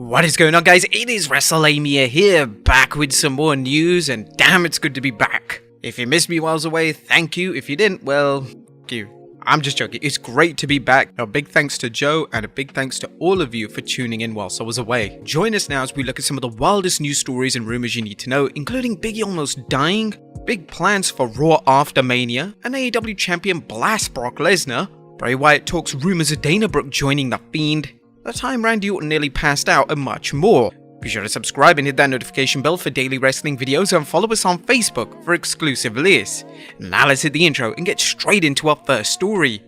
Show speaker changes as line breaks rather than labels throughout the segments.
What is going on, guys? It is Wrestlelamia here, back with some more news, and damn, it's good to be back. If you missed me while I was away, thank you. If you didn't, well, fuck you. I'm just joking. It's great to be back. A big thanks to Joe, and a big thanks to all of you for tuning in whilst I was away. Join us now as we look at some of the wildest news stories and rumors you need to know, including Big E almost dying, big plans for Raw after Mania, an AEW champion blast Brock Lesnar, Bray Wyatt talks rumors of Danna Brooke joining the Fiend, the time Randy Orton nearly passed out, and much more. Be sure to subscribe and hit that notification bell for daily wrestling videos, and follow us on Facebook for exclusive lists. Now let's hit the intro and get straight into our first story.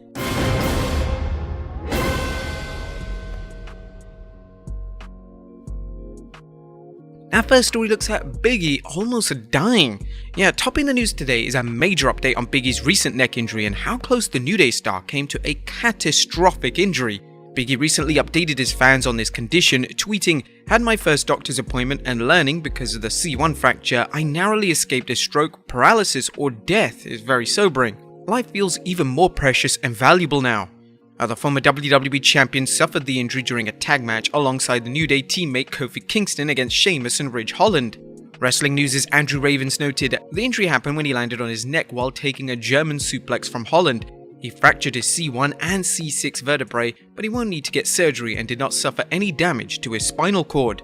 Our first story looks at Big E almost dying. Yeah, topping the news today is a major update on Big E's recent neck injury and how close the New Day star came to a catastrophic injury. Big E recently updated his fans on this condition, tweeting, "Had my first doctor's appointment and learning because of the C1 fracture, I narrowly escaped a stroke, paralysis, or death is very sobering. Life feels even more precious and valuable now." The former WWE champion suffered the injury during a tag match alongside the New Day teammate Kofi Kingston against Sheamus and Ridge Holland. Wrestling News' Andrew Ravens noted, the injury happened when he landed on his neck while taking a German suplex from Holland. He fractured his C1 and C6 vertebrae, but he won't need to get surgery and did not suffer any damage to his spinal cord.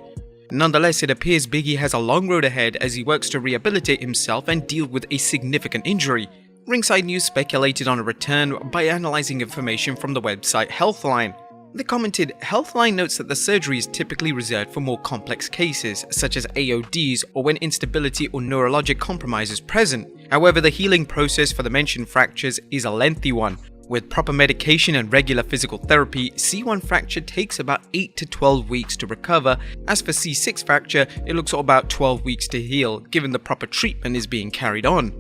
Nonetheless, it appears Big E has a long road ahead as he works to rehabilitate himself and deal with a significant injury. Ringside News speculated on a return by analyzing information from the website Healthline. They commented, "Healthline notes that the surgery is typically reserved for more complex cases, such as AODs or when instability or neurologic compromise is present. However, the healing process for the mentioned fractures is a lengthy one. With proper medication and regular physical therapy, C1 fracture takes about 8 to 12 weeks to recover. As for C6 fracture, it looks about 12 weeks to heal, given the proper treatment is being carried on."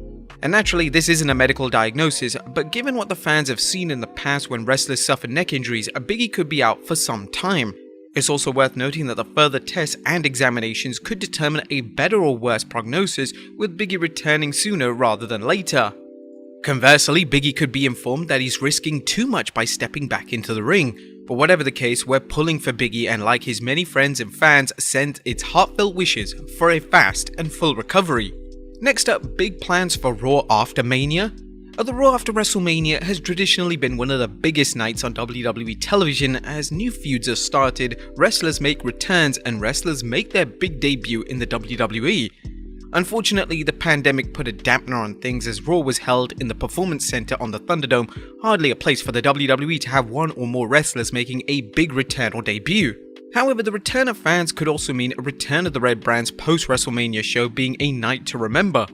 And naturally, this isn't a medical diagnosis, but given what the fans have seen in the past when wrestlers suffer neck injuries, a Big E could be out for some time. It's also worth noting that the further tests and examinations could determine a better or worse prognosis, with Big E returning sooner rather than later. Conversely, Big E could be informed that he's risking too much by stepping back into the ring. But whatever the case, we're pulling for Big E, and like his many friends and fans, send its heartfelt wishes for a fast and full recovery. Next up, big plans for Raw after Mania. The Raw after WrestleMania has traditionally been one of the biggest nights on WWE television as new feuds are started, wrestlers make returns, and wrestlers make their big debut in the WWE. Unfortunately, the pandemic put a dampener on things as Raw was held in the Performance Center on the Thunderdome, hardly a place for the WWE to have one or more wrestlers making a big return or debut. However, the return of fans could also mean a return of the Red Brand's post-WrestleMania show being a night to remember.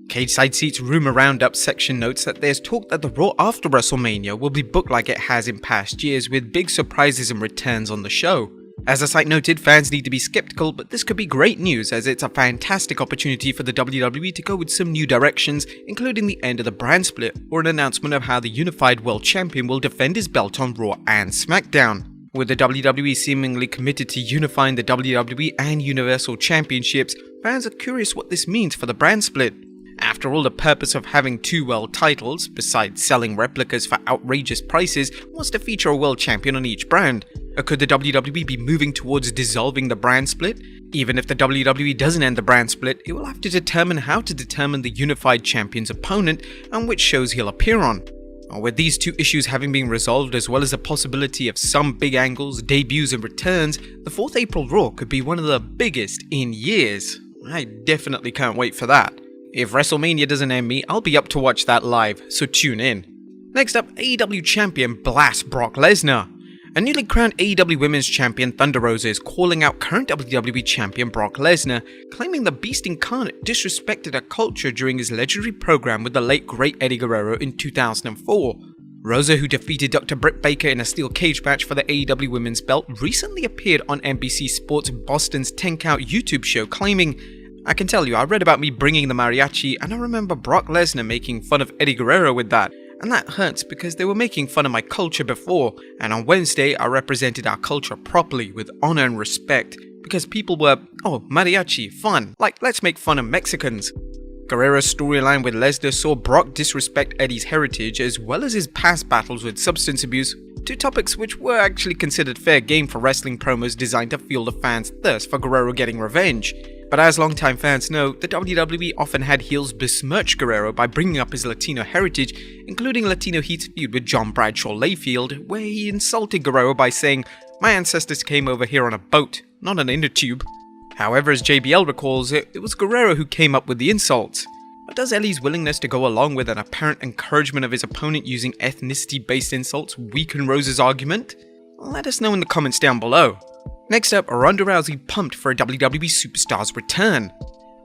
Cageside Seats Rumor Roundup section notes that there's talk that the Raw after WrestleMania will be booked like it has in past years, with big surprises and returns on the show. As the site noted, fans need to be skeptical, but this could be great news as it's a fantastic opportunity for the WWE to go with some new directions, including the end of the brand split or an announcement of how the Unified World Champion will defend his belt on Raw and SmackDown. With the WWE seemingly committed to unifying the WWE and Universal Championships, fans are curious what this means for the brand split. After all, the purpose of having two world titles, besides selling replicas for outrageous prices, was to feature a world champion on each brand. Could the WWE be moving towards dissolving the brand split? Even if the WWE doesn't end the brand split, it will have to determine how to determine the unified champion's opponent and which shows he'll appear on. With these two issues having been resolved, as well as the possibility of some big angles, debuts and returns, the 4th April Raw could be one of the biggest in years. I definitely can't wait for that. If WrestleMania doesn't end me, I'll be up to watch that live, so tune in. Next up, AEW champion blasts Brock Lesnar. A newly crowned AEW Women's Champion Thunder Rosa is calling out current WWE Champion Brock Lesnar, claiming the Beast Incarnate disrespected her culture during his legendary program with the late great Eddie Guerrero in 2004. Rosa, who defeated Dr. Britt Baker in a steel cage match for the AEW Women's Belt, recently appeared on NBC Sports Boston's 10 Count YouTube show claiming, "I can tell you, I read about me bringing the mariachi and I remember Brock Lesnar making fun of Eddie Guerrero with that. And that hurts because they were making fun of my culture before, and on Wednesday I represented our culture properly with honor and respect because people were, oh, mariachi, fun, like let's make fun of Mexicans." Guerrero's storyline with Lesnar saw Brock disrespect Eddie's heritage as well as his past battles with substance abuse, Two topics which were actually considered fair game for wrestling promos designed to fuel the fans' thirst for Guerrero getting revenge. But as longtime fans know, the WWE often had heels besmirch Guerrero by bringing up his Latino heritage, including Latino Heat's feud with John Bradshaw Layfield, where he insulted Guerrero by saying, "My ancestors came over here on a boat, not an inner tube." However, as JBL recalls, it was Guerrero who came up with the insults. But does Ellie's willingness to go along with an apparent encouragement of his opponent using ethnicity-based insults weaken Rose's argument? Let us know in the comments down below. Next up, Ronda Rousey pumped for a WWE Superstar's return.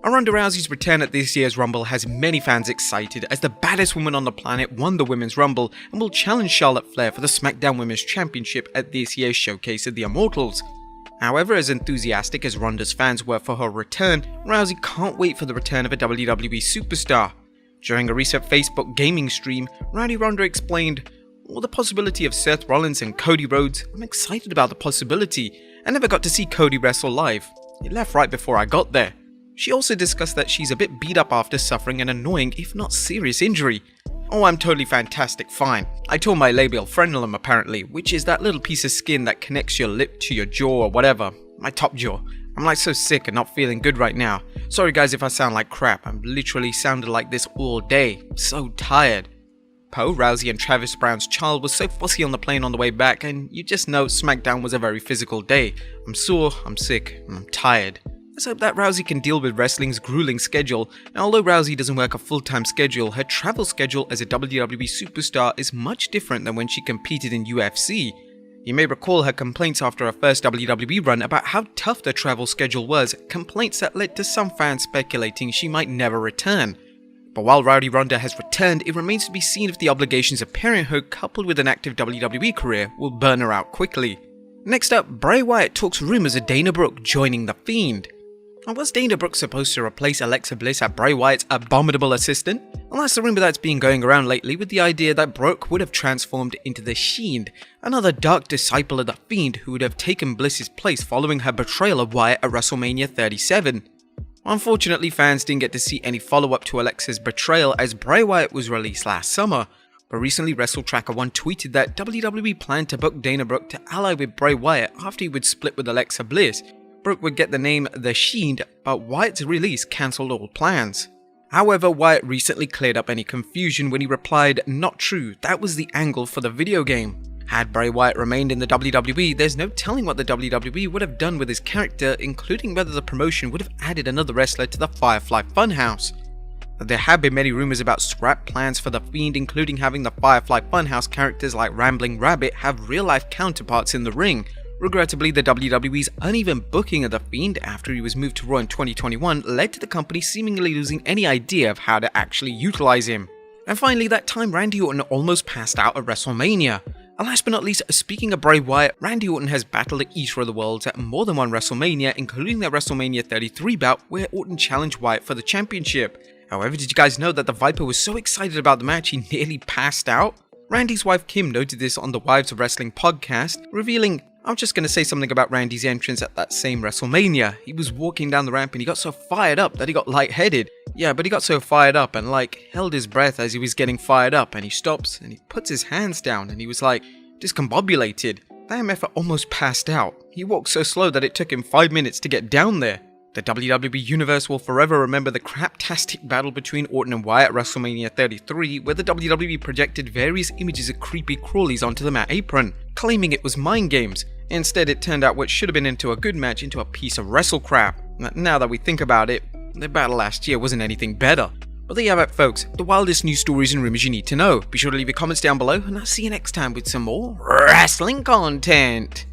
Ronda Rousey's return at this year's Rumble has many fans excited as the baddest woman on the planet won the Women's Rumble and will challenge Charlotte Flair for the SmackDown Women's Championship at this year's Showcase of the Immortals. However, as enthusiastic as Ronda's fans were for her return, Rousey can't wait for the return of a WWE Superstar. During a recent Facebook gaming stream, Rowdy Ronda explained, "Well, the possibility of Seth Rollins and Cody Rhodes, I'm excited about the possibility. I never got to see Cody wrestle live. He left right before I got there." She also discussed that she's a bit beat up after suffering an annoying, if not serious, injury. "Oh, I'm totally fantastic, fine. I tore my labial frenulum apparently, which is that little piece of skin that connects your lip to your jaw or whatever. My top jaw. I'm like so sick and not feeling good right now. Sorry guys if I sound like crap, I'm literally sounded like this all day. I'm so tired." Poe, Rousey and Travis Brown's child was so fussy on the plane on the way back, and you just know SmackDown was a very physical day. "I'm sore, I'm sick, and I'm tired." Let's hope that Rousey can deal with wrestling's grueling schedule, and although Rousey doesn't work a full-time schedule, her travel schedule as a WWE Superstar is much different than when she competed in UFC. You may recall her complaints after her first WWE run about how tough the travel schedule was, complaints that led to some fans speculating she might never return. But while Rowdy Ronda has returned, it remains to be seen if the obligations of parenthood coupled with an active WWE career will burn her out quickly. Next up, Bray Wyatt talks rumors of Dana Brooke joining the Fiend. And was Dana Brooke supposed to replace Alexa Bliss as Bray Wyatt's abominable assistant? Well, that's the rumor that's been going around lately, with the idea that Brooke would have transformed into the Fiend, another dark disciple of the Fiend who would have taken Bliss's place following her betrayal of Wyatt at WrestleMania 37. Unfortunately, fans didn't get to see any follow-up to Alexa's betrayal as Bray Wyatt was released last summer, but recently WrestleTracker1 tweeted that WWE planned to book Dana Brooke to ally with Bray Wyatt after he would split with Alexa Bliss. Brooke would get the name The Fiend, but Wyatt's release cancelled all plans. However, Wyatt recently cleared up any confusion when he replied, "Not true, that was the angle for the video game." Had Bray Wyatt remained in the WWE, there's no telling what the WWE would have done with his character, including whether the promotion would have added another wrestler to the Firefly Funhouse. There have been many rumors about scrap plans for the Fiend, including having the Firefly Funhouse characters like Rambling Rabbit have real-life counterparts in the ring. Regrettably, the WWE's uneven booking of the Fiend after he was moved to Raw in 2021 led to the company seemingly losing any idea of how to actually utilize him. And finally, that time Randy Orton almost passed out at WrestleMania. And last but not least, speaking of Bray Wyatt, Randy Orton has battled the Eater of the Worlds at more than one WrestleMania, including the WrestleMania 33 bout where Orton challenged Wyatt for the championship. However, did you guys know that the Viper was so excited about the match he nearly passed out? Randy's wife Kim noted this on the Wives of Wrestling podcast, revealing, "I'm just gonna say something about Randy's entrance at that same WrestleMania. He was walking down the ramp and he got so fired up that he got lightheaded. Yeah, but he got so fired up and held his breath as he was getting fired up, and he stops and he puts his hands down and he was discombobulated. That MF almost passed out. He walked so slow that it took him 5 minutes to get down there." The WWE Universe will forever remember the craptastic battle between Orton and Wyatt at WrestleMania 33, where the WWE projected various images of creepy crawlies onto the mat apron, claiming it was mind games. Instead, it turned out what should have been into a good match into a piece of wrestle crap. Now that we think about it, the battle last year wasn't anything better. But there you have it, folks, the wildest news stories and rumors you need to know. Be sure to leave your comments down below, and I'll see you next time with some more wrestling content.